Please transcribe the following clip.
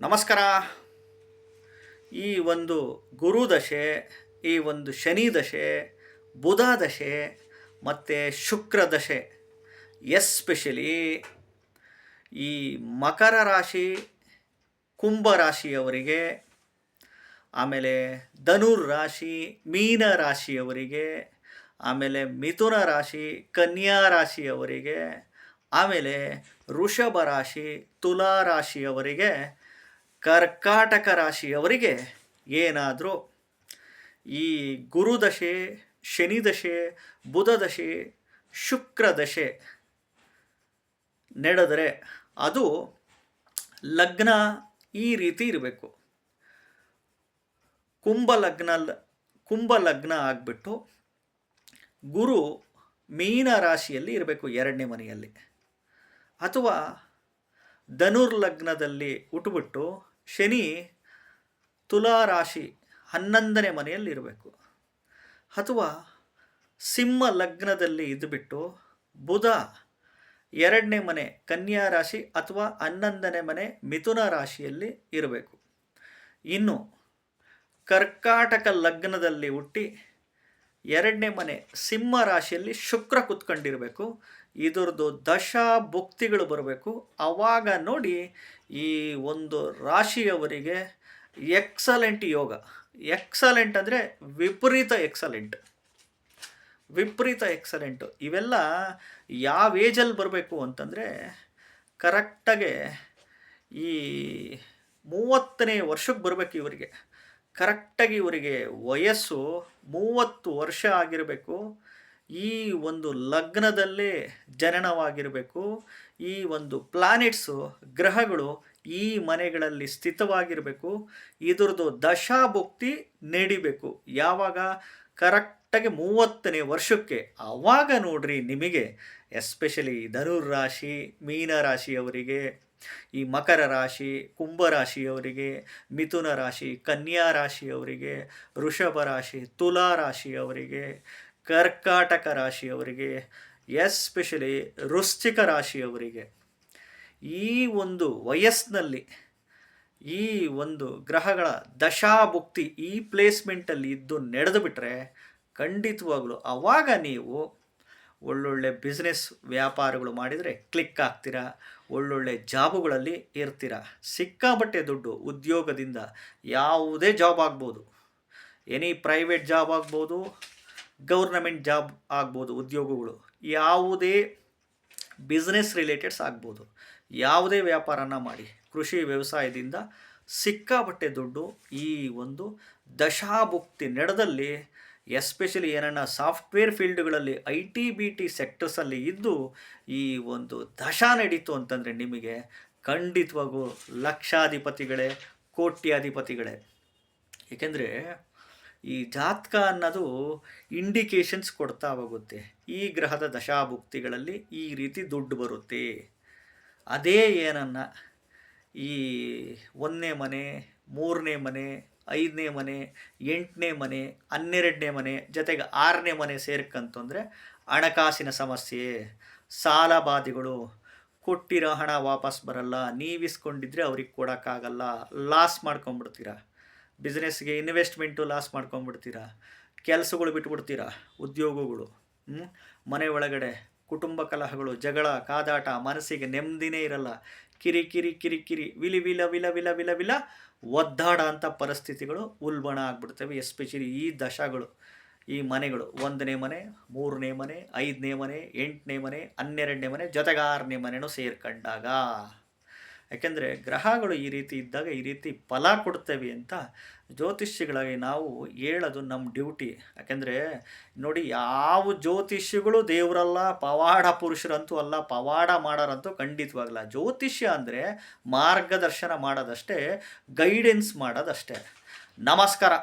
ನಮಸ್ಕಾರ. ಈ ಒಂದು ಗುರುದಶೆ, ಈ ಒಂದು ಶನಿ ದಶೆ, ಬುಧ ದಶೆ ಮತ್ತು ಶುಕ್ರ ದಶೆ, ಎಸ್ಪೆಷಲಿ ಈ ಮಕರ ರಾಶಿ, ಕುಂಭ ರಾಶಿಯವರಿಗೆ, ಆಮೇಲೆ ಧನುರ್ ರಾಶಿ, ಮೀನ ರಾಶಿಯವರಿಗೆ, ಆಮೇಲೆ ಮಿಥುನ ರಾಶಿ, ಕನ್ಯಾ ರಾಶಿಯವರಿಗೆ, ಆಮೇಲೆ ವೃಷಭ ರಾಶಿ, ತುಲಾ ರಾಶಿಯವರಿಗೆ, ಕರ್ಕಾಟಕ ರಾಶಿಯವರಿಗೆ ಏನಾದರೂ ಈ ಗುರುದಶೆ, ಶನಿದಶೆ, ಬುಧದಶೆ, ಶುಕ್ರದಶೆ ನಡೆದರೆ ಅದು ಲಗ್ನ ಈ ರೀತಿ ಇರಬೇಕು. ಕುಂಭ ಲಗ್ನ ಆಗಿಬಿಟ್ಟು ಗುರು ಮೀನ ರಾಶಿಯಲ್ಲಿ ಇರಬೇಕು, 2ನೇ ಮನೆಯಲ್ಲಿ. ಅಥವಾ ಧನುರ್ ಲಗ್ನದಲ್ಲಿ ಹುಟ್ಟುಬಿಟ್ಟು ಶನಿ ತುಲಾ ರಾಶಿ 11ನೇ ಮನೆಯಲ್ಲಿ ಇರಬೇಕು. ಅಥವಾ ಸಿಂಹ ಲಗ್ನದಲ್ಲಿ ಇದ್ದುಬಿಟ್ಟು ಬುಧ 2ನೇ ಮನೆ ಕನ್ಯಾ ರಾಶಿ ಅಥವಾ 11ನೇ ಮನೆ ಮಿಥುನ ರಾಶಿಯಲ್ಲಿ ಇರಬೇಕು. ಇನ್ನು ಕರ್ಕಾಟಕ ಲಗ್ನದಲ್ಲಿ ಹುಟ್ಟಿ 2ನೇ ಮನೆ ಸಿಂಹ ರಾಶಿಯಲ್ಲಿ ಶುಕ್ರ ಕುತ್ಕೊಂಡಿರಬೇಕು. ಇದರದ್ದು ದಶಾ ಭುಕ್ತಿಗಳು ಬರಬೇಕು. ಆವಾಗ ನೋಡಿ ಈ ಒಂದು ರಾಶಿಯವರಿಗೆ ಎಕ್ಸಲೆಂಟ್ ಯೋಗ. ಎಕ್ಸಲೆಂಟ್ ಅಂದರೆ ವಿಪರೀತ ಎಕ್ಸಲೆಂಟು. ಇವೆಲ್ಲ ಯಾವ ಏಜಲ್ಲಿ ಬರಬೇಕು ಅಂತಂದರೆ ಕರೆಕ್ಟಾಗೆ ಈ 30ನೇ ವರ್ಷಕ್ಕೆ ಬರಬೇಕು ಇವರಿಗೆ. ಕರೆಕ್ಟಾಗಿ ಇವರಿಗೆ ವಯಸ್ಸು 30 ವರ್ಷ ಆಗಿರಬೇಕು. ಈ ಒಂದು ಲಗ್ನದಲ್ಲೇ ಜನನವಾಗಿರಬೇಕು. ಈ ಒಂದು ಪ್ಲಾನೆಟ್ಸು, ಗ್ರಹಗಳು ಈ ಮನೆಗಳಲ್ಲಿ ಸ್ಥಿತವಾಗಿರಬೇಕು. ಇದರದ್ದು ದಶಾಭುಕ್ತಿ ನಡಿಬೇಕು. ಯಾವಾಗ? ಕರೆಕ್ಟಾಗಿ 30ನೇ ವರ್ಷಕ್ಕೆ. ಆವಾಗ ನೋಡ್ರಿ ನಿಮಗೆ ಎಸ್ಪೆಷಲಿ ಧನುರ್ ರಾಶಿ, ಮೀನ ರಾಶಿಯವರಿಗೆ, ಈ ಮಕರ ರಾಶಿ, ಕುಂಭ ರಾಶಿಯವರಿಗೆ, ಮಿಥುನ ರಾಶಿ, ಕನ್ಯಾ ರಾಶಿಯವರಿಗೆ, ವೃಷಭ ರಾಶಿ, ತುಲಾ ರಾಶಿಯವರಿಗೆ, ಕರ್ಕಾಟಕ ರಾಶಿಯವರಿಗೆ, ಎಸ್ಪೆಷಲಿ ವೃಶ್ಚಿಕ ರಾಶಿಯವರಿಗೆ ಈ ಒಂದು ವಯಸ್ಸಿನಲ್ಲಿ ಈ ಒಂದು ಗ್ರಹಗಳ ದಶಾಭುಕ್ತಿ ಈ ಪ್ಲೇಸ್ಮೆಂಟಲ್ಲಿ ಇದ್ದು ನಡೆದು ಬಿಟ್ಟರೆ ಖಂಡಿತವಾಗ್ಲೂ ಆವಾಗ ನೀವು ಒಳ್ಳೊಳ್ಳೆ ಬಿಸ್ನೆಸ್ ವ್ಯಾಪಾರಗಳು ಮಾಡಿದರೆ ಕ್ಲಿಕ್ ಆಗ್ತೀರಾ. ಒಳ್ಳೊಳ್ಳೆ ಜಾಬುಗಳಲ್ಲಿ ಇರ್ತೀರ. ಸಿಕ್ಕಾಬಟ್ಟೆ ದುಡ್ಡು ಉದ್ಯೋಗದಿಂದ. ಯಾವುದೇ ಜಾಬ್ ಆಗ್ಬೋದು, ಎನಿ ಪ್ರೈವೇಟ್ ಜಾಬ್ ಆಗ್ಬೋದು, ಗೌರ್ನಮೆಂಟ್ ಜಾಬ್ ಆಗ್ಬೋದು, ಉದ್ಯೋಗಗಳು ಯಾವುದೇ ಬಿಸ್ನೆಸ್ ರಿಲೇಟೆಡ್ಸ್ ಆಗ್ಬೋದು. ಯಾವುದೇ ವ್ಯಾಪಾರನ ಮಾಡಿ, ಕೃಷಿ ವ್ಯವಸಾಯದಿಂದ ಸಿಕ್ಕಾಬಟ್ಟೆ ದುಡ್ಡು ಈ ಒಂದು ದಶಾಭುಕ್ತಿ ನಡೆದಲ್ಲಿ, ಎಸ್ಪೆಷಲಿ ಏನನ್ನ ಸಾಫ್ಟ್ವೇರ್ ಫೀಲ್ಡ್ಗಳಲ್ಲಿ IT-BT ಸೆಕ್ಟರ್ಸಲ್ಲಿ ಇದ್ದು ಈ ಒಂದು ದಶಾ ನಡೀತು ಅಂತಂದರೆ ನಿಮಗೆ ಖಂಡಿತವಾಗೂ ಲಕ್ಷಾಧಿಪತಿಗಳೇ, ಕೋಟ್ಯಾಧಿಪತಿಗಳೇ. ಏಕೆಂದರೆ ಈ ಜಾತಕ ಅನ್ನೋದು ಇಂಡಿಕೇಶನ್ಸ್ ಕೊಡ್ತಾ ಹೋಗುತ್ತೆ. ಈ ಗ್ರಹದ ದಶಾಭುಕ್ತಿಗಳಲ್ಲಿ ಈ ರೀತಿ ದುಡ್ಡು ಬರುತ್ತೆ. ಅದೇ ಏನನ್ನ ಈ 1ನೇ ಮನೆ, 3ನೇ ಮನೆ, 5ನೇ ಮನೆ, 8ನೇ ಮನೆ, 12ನೇ ಮನೆ ಜೊತೆಗೆ 6ನೇ ಮನೆ ಸೇರ್ಕಂತಂದರೆ ಹಣಕಾಸಿನ ಸಮಸ್ಯೆ, ಸಾಲ ಬಾಧೆಗಳು, ಕೊಟ್ಟಿರೋ ಹಣ ವಾಪಸ್ ಬರಲ್ಲ, ನೀವಿಸ್ಕೊಂಡಿದ್ರೆ ಅವ್ರಿಗೆ ಕೊಡೋಕ್ಕಾಗಲ್ಲ, ಲಾಸ್ ಮಾಡ್ಕೊಂಬಿಡ್ತೀರ. ಬಿಸ್ನೆಸ್ಗೆ ಇನ್ವೆಸ್ಟ್ಮೆಂಟು ಲಾಸ್ ಮಾಡ್ಕೊಂಬಿಡ್ತೀರ, ಕೆಲಸಗಳು ಬಿಟ್ಬಿಡ್ತೀರ, ಉದ್ಯೋಗಗಳು, ಮನೆ ಒಳಗಡೆ ಕುಟುಂಬ ಕಲಹಗಳು, ಜಗಳ, ಕಾದಾಟ, ಮನಸ್ಸಿಗೆ ನೆಮ್ಮದಿನೇ ಇರಲ್ಲ, ಕಿರಿ ವಿಲಿ ವಿಲ ವಿಲ ವಿಲ ವಿಲ ವಿಲ ಒದ್ದಾಡ ಅಂಥ ಪರಿಸ್ಥಿತಿಗಳು ಉಲ್ಬಣ ಆಗ್ಬಿಡ್ತವೆ. ಎಸ್ಪೆಷಲಿ ಈ ದಶಗಳು, ಈ ಮನೆಗಳು 1ನೇ ಮನೆ, 3ನೇ ಮನೆ, 5ನೇ ಮನೆ, 8ನೇ ಮನೆ, 12ನೇ ಮನೆ ಜೊತೆಗೆ 6ನೇ ಮನೆಯೂ ಸೇರ್ಕೊಂಡಾಗ. ಯಾಕೆಂದರೆ ಗ್ರಹಗಳು ಈ ರೀತಿ ಇದ್ದಾಗ ಈ ರೀತಿ ಫಲ ಕೊಡ್ತೇವೆ ಅಂತ ಜ್ಯೋತಿಷ್ಯಗಳಾಗಿ ನಾವು ಹೇಳೋದು ನಮ್ಮ ಡ್ಯೂಟಿ. ಯಾಕೆಂದರೆ ನೋಡಿ, ಯಾವ ಜ್ಯೋತಿಷ್ಯಗಳು ದೇವರಲ್ಲ, ಪವಾಡ ಪುರುಷರಂತೂ ಅಲ್ಲ, ಪವಾಡ ಮಾಡೋರಂತೂ ಖಂಡಿತವಾಗಲ್ಲ. ಜ್ಯೋತಿಷ್ಯ ಅಂದರೆ ಮಾರ್ಗದರ್ಶನ ಮಾಡೋದಷ್ಟೇ, ಗೈಡೆನ್ಸ್ ಮಾಡೋದಷ್ಟೇ. ನಮಸ್ಕಾರ.